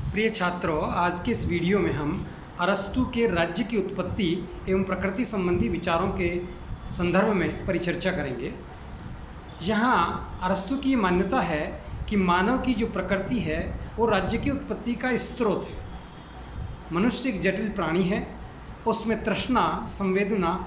प्रिय छात्रों, आज के इस वीडियो में हम अरस्तु के राज्य की उत्पत्ति एवं प्रकृति संबंधी विचारों के संदर्भ में परिचर्चा करेंगे। यहाँ अरस्तु की मान्यता है कि मानव की जो प्रकृति है वो राज्य की उत्पत्ति का स्रोत है। मनुष्य एक जटिल प्राणी है, उसमें तृष्णा, संवेदना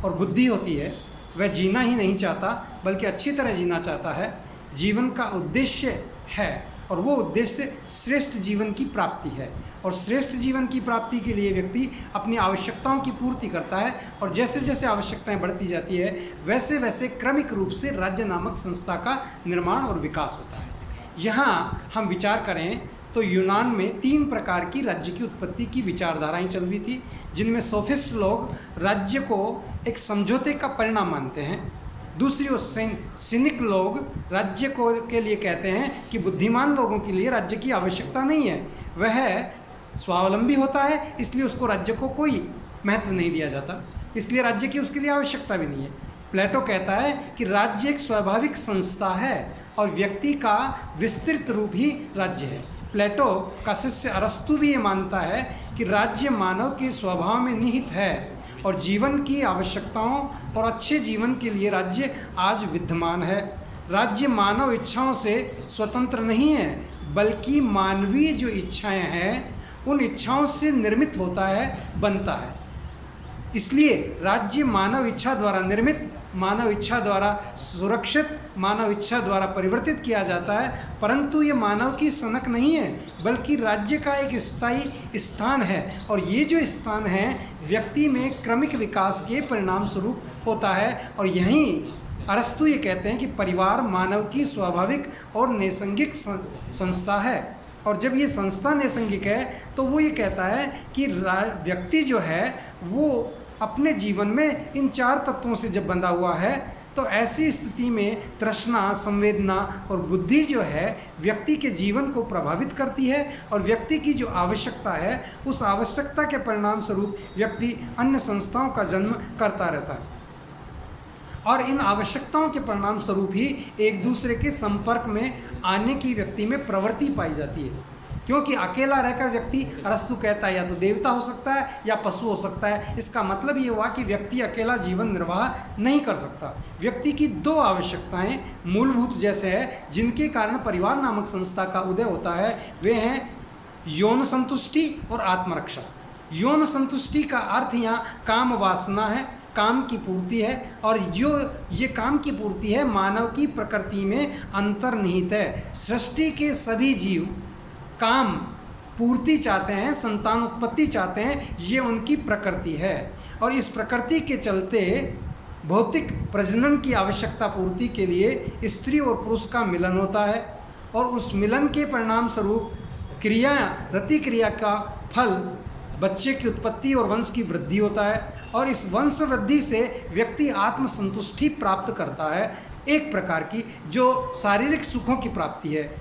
और बुद्धि होती है। वह जीना ही नहीं चाहता बल्कि अच्छी तरह जीना चाहता है। जीवन का उद्देश्य है और वो उद्देश्य श्रेष्ठ जीवन की प्राप्ति है। और श्रेष्ठ जीवन की प्राप्ति के लिए व्यक्ति अपनी आवश्यकताओं की पूर्ति करता है और जैसे जैसे आवश्यकताएं बढ़ती जाती है वैसे वैसे क्रमिक रूप से राज्य नामक संस्था का निर्माण और विकास होता है। यहाँ हम विचार करें तो यूनान में 3 प्रकार की राज्य की उत्पत्ति की विचारधाराएं चल रही थी, जिनमें सोफिस्ट लोग राज्य को एक समझौते का परिणाम मानते हैं। दूसरी ओर सिनिक लोग राज्य को के लिए कहते हैं कि बुद्धिमान लोगों के लिए राज्य की आवश्यकता नहीं है, वह स्वावलंबी होता है, इसलिए उसको राज्य को कोई महत्व नहीं दिया जाता, इसलिए राज्य की उसके लिए आवश्यकता भी नहीं है। प्लेटो कहता है कि राज्य एक स्वाभाविक संस्था है और व्यक्ति का विस्तृत रूप ही राज्य है। प्लेटो का शिष्य अरस्तु भी ये मानता है कि राज्य मानव के स्वभाव में निहित है और जीवन की आवश्यकताओं और अच्छे जीवन के लिए राज्य आज विद्यमान है। राज्य मानव इच्छाओं से स्वतंत्र नहीं है बल्कि मानवीय जो इच्छाएं हैं उन इच्छाओं से निर्मित होता है, बनता है। इसलिए राज्य मानव इच्छा द्वारा निर्मित, मानव इच्छा द्वारा सुरक्षित, मानव इच्छा द्वारा परिवर्तित किया जाता है, परंतु ये मानव की सनक नहीं है बल्कि राज्य का एक स्थायी स्थान है। और ये जो स्थान है व्यक्ति में क्रमिक विकास के परिणाम स्वरूप होता है। और यहीं अरस्तु ये कहते हैं कि परिवार मानव की स्वाभाविक और नैसंगिक संस्था है। और जब ये संस्था नैसंगिक है तो वो ये कहता है कि व्यक्ति जो है वो अपने जीवन में इन 4 तत्वों से जब बंधा हुआ है तो ऐसी स्थिति में तृष्णा, संवेदना और बुद्धि जो है व्यक्ति के जीवन को प्रभावित करती है और व्यक्ति की जो आवश्यकता है उस आवश्यकता के परिणाम स्वरूप व्यक्ति अन्य संस्थाओं का जन्म करता रहता है। और इन आवश्यकताओं के परिणाम स्वरूप ही एक दूसरे के संपर्क में आने की व्यक्ति में प्रवृत्ति पाई जाती है। क्योंकि अकेला रहकर व्यक्ति, अरस्तु कहता है, या तो देवता हो सकता है या पशु हो सकता है। इसका मतलब ये हुआ कि व्यक्ति अकेला जीवन निर्वाह नहीं कर सकता। व्यक्ति की 2 आवश्यकताएं मूलभूत जैसे है जिनके कारण परिवार नामक संस्था का उदय होता है, वे हैं यौन संतुष्टि और आत्मरक्षा। यौन संतुष्टि का अर्थ यहाँ काम वासना है, काम की पूर्ति है। और जो ये काम की पूर्ति है मानव की प्रकृति में अंतर्निहित है। सृष्टि के सभी जीव काम पूर्ति चाहते हैं, संतान उत्पत्ति चाहते हैं, ये उनकी प्रकृति है। और इस प्रकृति के चलते भौतिक प्रजनन की आवश्यकता पूर्ति के लिए स्त्री और पुरुष का मिलन होता है और उस मिलन के परिणाम स्वरूप रति क्रिया का फल बच्चे की उत्पत्ति और वंश की वृद्धि होता है। और इस वंश वृद्धि से व्यक्ति आत्मसंतुष्टि प्राप्त करता है, एक प्रकार की जो शारीरिक सुखों की प्राप्ति है।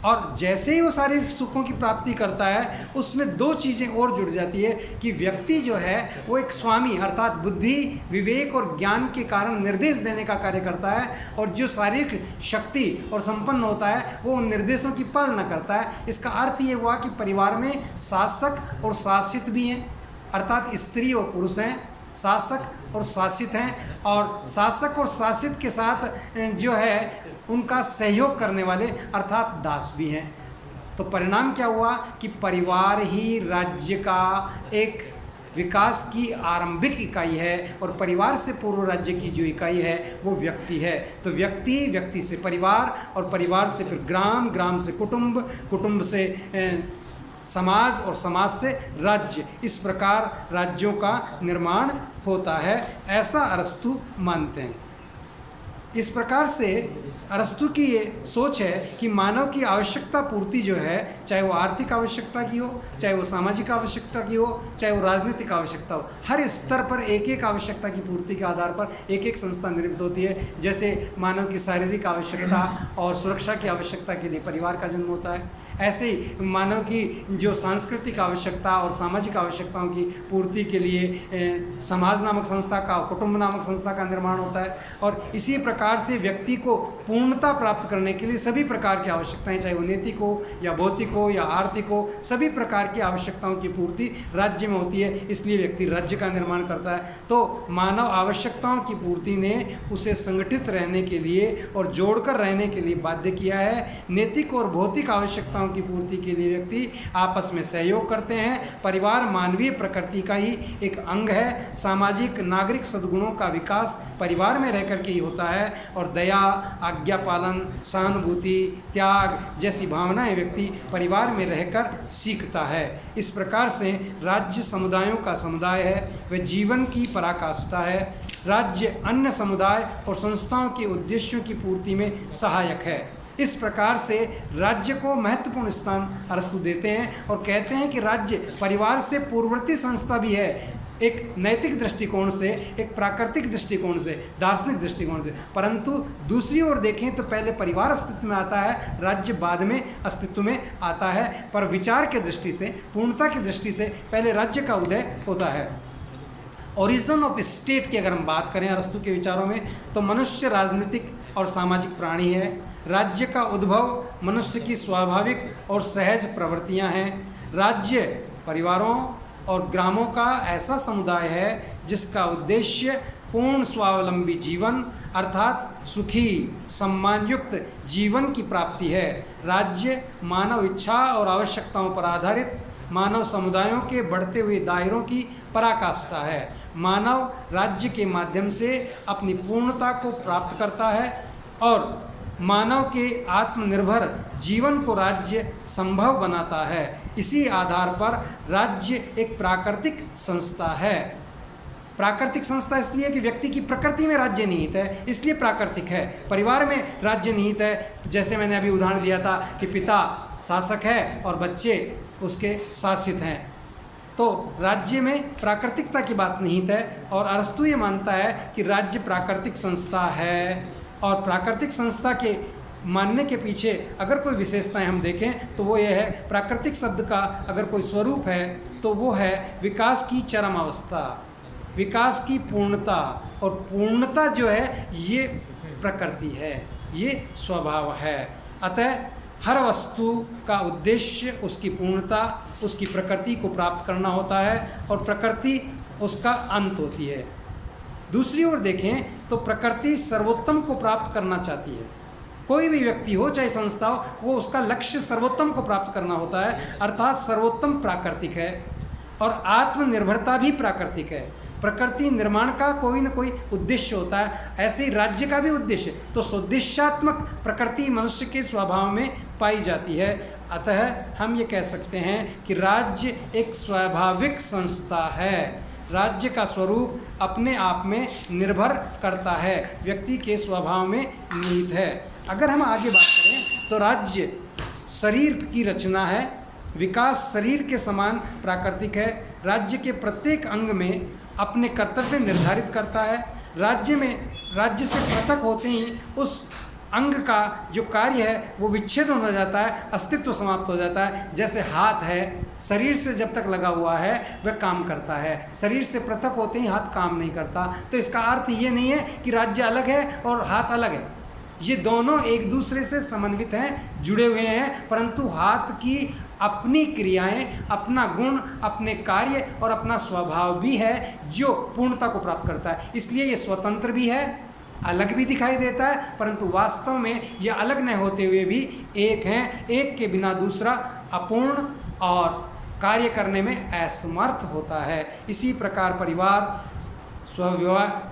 और जैसे ही वो शारीरिक सुखों की प्राप्ति करता है उसमें 2 चीज़ें और जुड़ जाती है कि व्यक्ति जो है वो एक स्वामी अर्थात बुद्धि, विवेक और ज्ञान के कारण निर्देश देने का कार्य करता है और जो शारीरिक शक्ति और संपन्न होता है वो उन निर्देशों की पालना करता है। इसका अर्थ ये हुआ कि परिवार में शासक और शासित भी हैं, अर्थात स्त्री और पुरुष हैं, शासक और शासित हैं। और शासक और शासित के साथ जो है उनका सहयोग करने वाले अर्थात दास भी हैं। तो परिणाम क्या हुआ कि परिवार ही राज्य का एक विकास की आरंभिक इकाई है और परिवार से पूर्व राज्य की जो इकाई है वो व्यक्ति है। तो व्यक्ति से परिवार और परिवार से फिर ग्राम, ग्राम से कुटुंब, कुटुंब से समाज और समाज से राज्य। इस प्रकार राज्यों का निर्माण होता है, ऐसा अरस्तु मानते हैं। इस प्रकार से अरस्तु की ये सोच है कि मानव की आवश्यकता पूर्ति जो है, चाहे वो आर्थिक आवश्यकता की हो, चाहे वो सामाजिक आवश्यकता की हो, चाहे वो राजनीतिक आवश्यकता हो, हर स्तर पर एक एक आवश्यकता की पूर्ति के आधार पर एक एक संस्था निर्मित होती है। जैसे मानव की शारीरिक आवश्यकता और सुरक्षा की आवश्यकता के लिए परिवार का जन्म होता है, ऐसे ही मानव की जो सांस्कृतिक आवश्यकता और सामाजिक आवश्यकताओं की पूर्ति के लिए समाज नामक संस्था का, कुटुंब नामक संस्था का निर्माण होता है। और इसी प्रकार प्रकार से व्यक्ति को पूर्णता प्राप्त करने के लिए सभी प्रकार की आवश्यकताएं, चाहे वो नैतिक हो या भौतिक हो या आर्थिक हो, सभी प्रकार की आवश्यकताओं की पूर्ति राज्य में होती है, इसलिए व्यक्ति राज्य का निर्माण करता है। तो मानव आवश्यकताओं की पूर्ति ने उसे संगठित रहने के लिए और जोड़कर रहने के लिए बाध्य किया है। नैतिक और भौतिक आवश्यकताओं की पूर्ति के लिए व्यक्ति आपस में सहयोग करते हैं। परिवार मानवीय प्रकृति का ही एक अंग है। सामाजिक नागरिक सद्गुणों का विकास परिवार में रह कर के ही होता है और दया, आज्ञा पालन, सहानुभूति, त्याग जैसी भावनाएं व्यक्ति परिवार में रहकर सीखता है। इस प्रकार से राज्य समुदायों का समुदाय है, वह जीवन की पराकाष्ठा है। राज्य अन्य समुदाय और संस्थाओं के उद्देश्यों की पूर्ति में सहायक है। इस प्रकार से राज्य को महत्वपूर्ण स्थान अरस्तु देते हैं और कहते हैं कि राज्य परिवार से पूर्ववर्ती संस्था भी है, एक नैतिक दृष्टिकोण से, एक प्राकृतिक दृष्टिकोण से, दार्शनिक दृष्टिकोण से। परंतु दूसरी ओर देखें तो पहले परिवार अस्तित्व में आता है, राज्य बाद में अस्तित्व में आता है। पर विचार के दृष्टि से, पूर्णता की दृष्टि से पहले राज्य का उदय होता है। ओरिजिन ऑफ स्टेट की अगर हम बात करें अरस्तु के विचारों में, तो मनुष्य राजनीतिक और सामाजिक प्राणी है। राज्य का उद्भव मनुष्य की स्वाभाविक और सहज प्रवृत्तियां हैं। राज्य परिवारों और ग्रामों का ऐसा समुदाय है जिसका उद्देश्य पूर्ण स्वावलंबी जीवन अर्थात सुखी सम्मानयुक्त जीवन की प्राप्ति है। राज्य मानव इच्छा और आवश्यकताओं पर आधारित मानव समुदायों के बढ़ते हुए दायरों की पराकाष्ठा है। मानव राज्य के माध्यम से अपनी पूर्णता को प्राप्त करता है और मानव के आत्मनिर्भर जीवन को राज्य संभव बनाता है। इसी आधार पर राज्य एक प्राकृतिक संस्था है। प्राकृतिक संस्था इसलिए कि व्यक्ति की प्रकृति में राज्य निहित है, इसलिए प्राकृतिक है। परिवार में राज्य निहित है, जैसे मैंने अभी उदाहरण दिया था कि पिता शासक है और बच्चे उसके शासित हैं। तो राज्य में प्राकृतिकता की बात निहित है और अरस्तु ये मानता है कि राज्य प्राकृतिक संस्था है। और प्राकृतिक संस्था के मानने के पीछे अगर कोई विशेषताएं हम देखें तो वो ये है, प्राकृतिक शब्द का अगर कोई स्वरूप है तो वो है विकास की चरम अवस्था, विकास की पूर्णता। और पूर्णता जो है ये प्रकृति है, ये स्वभाव है। अतः हर वस्तु का उद्देश्य उसकी पूर्णता, उसकी प्रकृति को प्राप्त करना होता है और प्रकृति उसका अंत होती है। दूसरी ओर देखें तो प्रकृति सर्वोत्तम को प्राप्त करना चाहती है। कोई भी व्यक्ति हो चाहे संस्था हो, वो उसका लक्ष्य सर्वोत्तम को प्राप्त करना होता है, अर्थात सर्वोत्तम प्राकृतिक है और आत्मनिर्भरता भी प्राकृतिक है। प्रकृति निर्माण का कोई न कोई उद्देश्य होता है, ऐसे ही राज्य का भी उद्देश्य। तो सौदेशात्मक प्रकृति मनुष्य के स्वभाव में पाई जाती है। अतः हम ये कह सकते हैं कि राज्य एक स्वाभाविक संस्था है। राज्य का स्वरूप अपने आप में निर्भर करता है, व्यक्ति के स्वभाव में निहित है। अगर हम आगे बात करें तो राज्य शरीर की रचना है, विकास शरीर के समान प्राकृतिक है। राज्य के प्रत्येक अंग में अपने कर्तव्य निर्धारित करता है। राज्य से पृथक होते ही उस अंग का जो कार्य है वो विच्छेद हो जाता है, अस्तित्व समाप्त हो जाता है। जैसे हाथ है, शरीर से जब तक लगा हुआ है वह काम करता है, शरीर से पृथक होते ही हाथ काम नहीं करता। तो इसका अर्थ ये नहीं है कि राज्य अलग है और हाथ अलग है, ये दोनों एक दूसरे से समन्वित हैं, जुड़े हुए हैं। परंतु हाथ की अपनी क्रियाएं, अपना गुण, अपने कार्य और अपना स्वभाव भी है जो पूर्णता को प्राप्त करता है। इसलिए ये स्वतंत्र भी है, अलग भी दिखाई देता है, परंतु वास्तव में ये अलग न होते हुए भी एक हैं। एक के बिना दूसरा अपूर्ण और कार्य करने में असमर्थ होता है। इसी प्रकार परिवार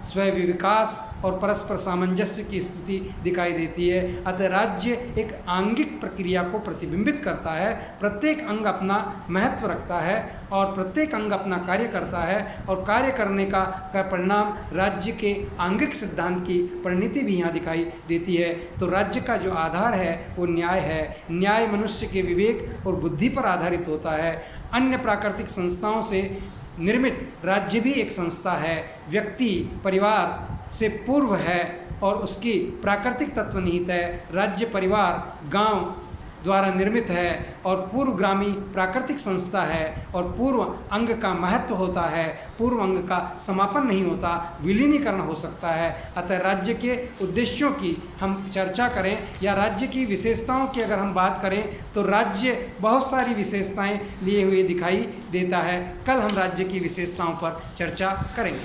स्वविकास और परस्पर सामंजस्य की स्थिति दिखाई देती है। अतः राज्य एक आंगिक प्रक्रिया को प्रतिबिंबित करता है। प्रत्येक अंग अपना महत्व रखता है और प्रत्येक अंग अपना कार्य करता है और कार्य करने का परिणाम राज्य के आंगिक सिद्धांत की परिणति भी यहाँ दिखाई देती है। तो राज्य का जो आधार है वो न्याय है। न्याय मनुष्य के विवेक और बुद्धि पर आधारित होता है। अन्य प्राकृतिक संस्थाओं से निर्मित राज्य भी एक संस्था है, व्यक्ति परिवार से पूर्व है और उसकी प्राकृतिक तत्व निहित है। राज्य परिवार गांव द्वारा निर्मित है और पूर्वगामी प्राकृतिक संस्था है और पूर्व अंग का महत्व होता है, पूर्व अंग का समापन नहीं होता, विलीनीकरण हो सकता है। अतः राज्य के उद्देश्यों की हम चर्चा करें या राज्य की विशेषताओं की अगर हम बात करें तो राज्य बहुत सारी विशेषताएं लिए हुए दिखाई देता है। कल हम राज्य की विशेषताओं पर चर्चा करेंगे।